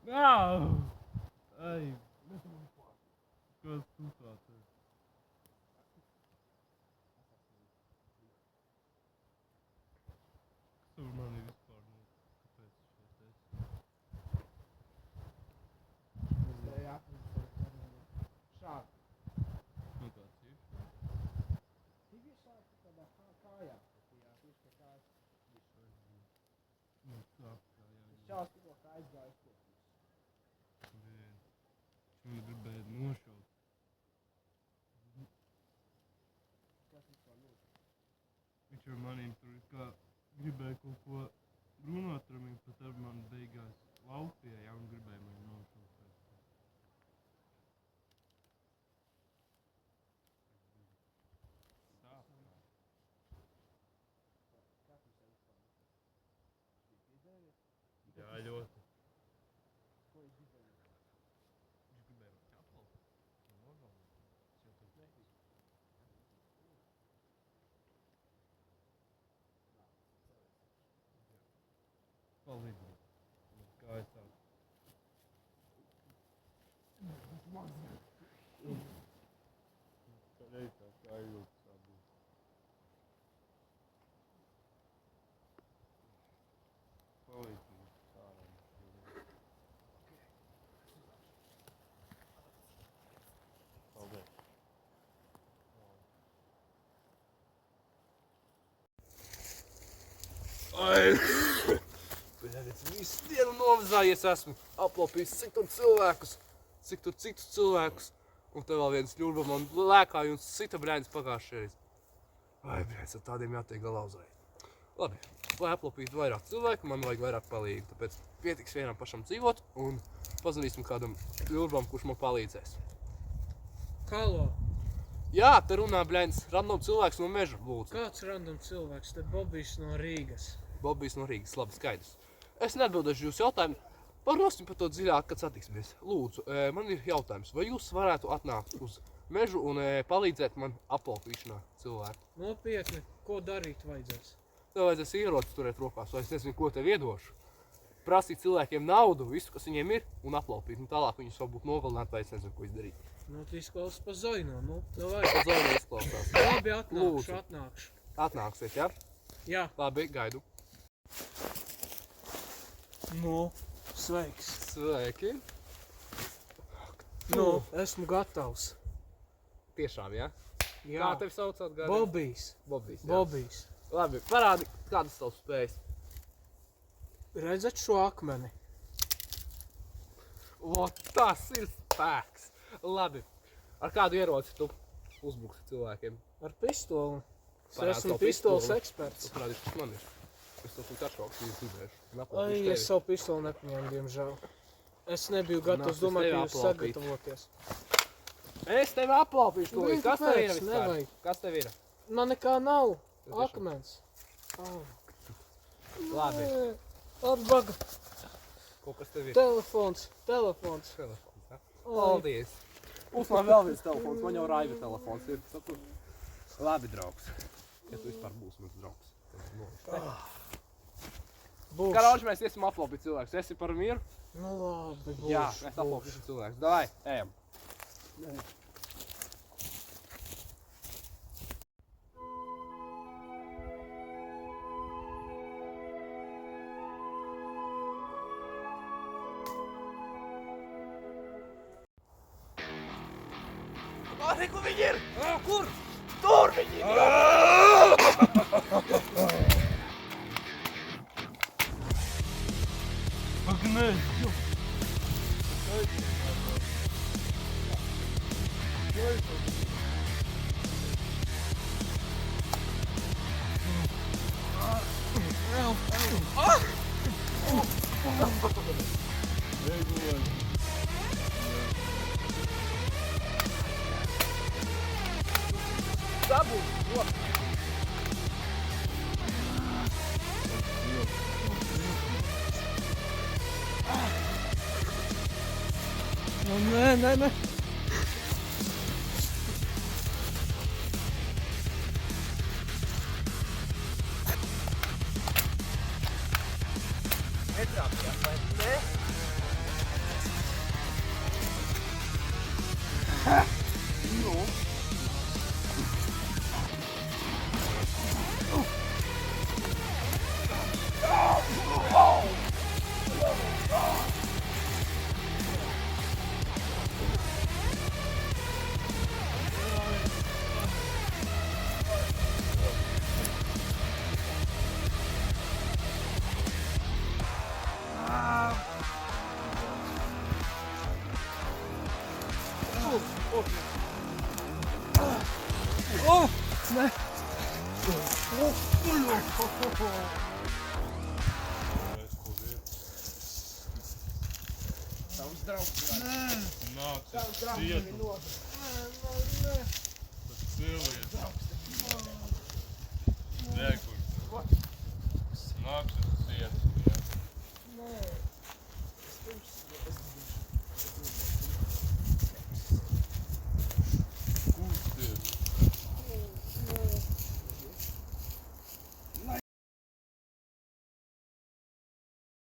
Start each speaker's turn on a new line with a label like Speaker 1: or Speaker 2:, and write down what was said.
Speaker 1: Au! Ai, kas tu tāds ir? Kas tur man ir vispār kāpēc šeit esi?
Speaker 2: Šādi.
Speaker 1: Nu kā cīši?
Speaker 2: Tikai šādi tādā kājā. Tieši pie kājas.
Speaker 1: Nu kā jā.
Speaker 2: Šāds tikko kā aizgājis kopīs.
Speaker 1: Viņš gribēja nošaut.
Speaker 2: Kas vispār lūdzu?
Speaker 1: Viņš ar maniem tur kā gribēja kaut ko runāt ar viņu, pat ar mani beigās laupīja, un gribēja mani nošaut. Sāpnā.
Speaker 2: Kā tu sev vispār lūdzu? Viņš bija piedzēries?
Speaker 1: Jā, ļoti.
Speaker 2: Ko viņš gribēja?
Speaker 1: Viņš gribēja man ķapalu. Un nogalnāt. Es jau tur
Speaker 2: Nefīgi.
Speaker 1: palīdzi. Kā es tā? Pareiz tā kā jūtas tā būs. Palīdzi man sārā. Paldies. Ai! Pēc visu dienu novazājies esmu, aplaupījis cik tur cilvēkus, cik tur citus cilvēkus. Un te vēl viens ļurba man lēkāja un cita brēns pagājušajā. Ai, brēns, ar tādiem jātiek galā uzreiz. Labi, lai aplaupītu vairāk cilvēku, man vajag vairāk palīgu. Tāpēc pietiks vienam pašam dzīvot un pazvanīsim kādam ļurbam, kurš man palīdzēs.
Speaker 3: Halo,
Speaker 1: Jā, te runā brēns, random cilvēks no meža, lūdzu.
Speaker 3: kāds random cilvēks? Te Bobijs no Rīgas.
Speaker 1: Bobijs no Rīgas, labi, skaidrs. Es neatbildēšu jūsu jautājumu. Parunāsim par to dziļāk, kad satiksimies. Lūdzu, man ir jautājums, vai jūs varētu atnākt uz mežu un palīdzēt man aplaupīšanā cilvēku?
Speaker 3: Nopietni, ko darīt vajadzēs?
Speaker 1: Tev vajadzēs ierocis turēt rokās, vai es nezinu, ko tev iedošu. Prasīt cilvēkiem naudu, visu, kas viņiem ir, un aplaupīt. Un tālāk viņus varbūt nogalināt, vai es nezinu, ko izdarīt.
Speaker 3: Nu, tu izklausās pa Zoino, nu, davai.
Speaker 1: Tas zaudē izklausās.
Speaker 3: Labi,
Speaker 1: Lūdzu.
Speaker 3: atnākšu.
Speaker 1: Atnāksiet, ja?
Speaker 3: Jā,
Speaker 1: Labi, gaidu.
Speaker 3: nu, sveiks.
Speaker 1: Sveiki.
Speaker 3: Nu, esmu gatavs.
Speaker 1: Tiešām, ja?
Speaker 3: Jā,
Speaker 1: Kā tevi saucāt, gaidu?
Speaker 3: Bobijs.
Speaker 1: Bobijs, jā.
Speaker 3: Bobijs.
Speaker 1: Labi, parādi, kādas tavs spējas.
Speaker 3: Redzat šo akmeni?
Speaker 1: O, tas ir spēks. Labi. Ar kādu ieroci tu uzbruksi cilvēkiem?
Speaker 3: Ar pistoli. Es
Speaker 1: Parādi
Speaker 3: esmu
Speaker 1: savu
Speaker 3: pistoles
Speaker 1: pistoli.
Speaker 3: eksperts.
Speaker 1: Tu parādi, kas man ir. Es to tur karšoks viņus gribēšu.
Speaker 3: Ai, es savu pistoli nepaņēmu, diemžēl. Es nebiju gatavs,
Speaker 1: Nāc, es
Speaker 3: domāju,
Speaker 1: tevi
Speaker 3: ka jūs
Speaker 1: aplaupītu.
Speaker 3: sagatavoties.
Speaker 1: Es tevi aplaupīšu
Speaker 3: Nu,
Speaker 1: tūlīt. Kas tev ir
Speaker 3: kāpēc?
Speaker 1: vispār?
Speaker 3: Nevajag.
Speaker 1: Kas tev ir?
Speaker 3: Man nekā nav.
Speaker 1: tiešām.
Speaker 3: Akmens. Au.
Speaker 1: Labi.
Speaker 3: Atbaga.
Speaker 1: Kaut kas tev ir?
Speaker 3: Telefons.
Speaker 1: Telefons, ja?
Speaker 3: Ai.
Speaker 1: Paldies. Uz man vēl viens telefons. Man jau Raiva telefons ir. Labi, draugs. Ja tu vispār būsi mans draugs.
Speaker 3: Būs.
Speaker 1: Karauģi, mēs iesim aplaupīt cilvēkus. Esi par mieru?
Speaker 3: Nu labi, būs.
Speaker 1: Jā, mēs aplaupīsim cilvēkus. Davai, ejam. Mani, kur viņi ir? Kur? Tur viņi ir! Ak, nē! Забудь!
Speaker 3: Nu, nē.
Speaker 1: Netrāpījās, vai ne?
Speaker 3: О! Не.
Speaker 2: Там здрав,
Speaker 4: На,
Speaker 2: там здрав,
Speaker 4: цвітом,
Speaker 2: міноза.
Speaker 4: цілий.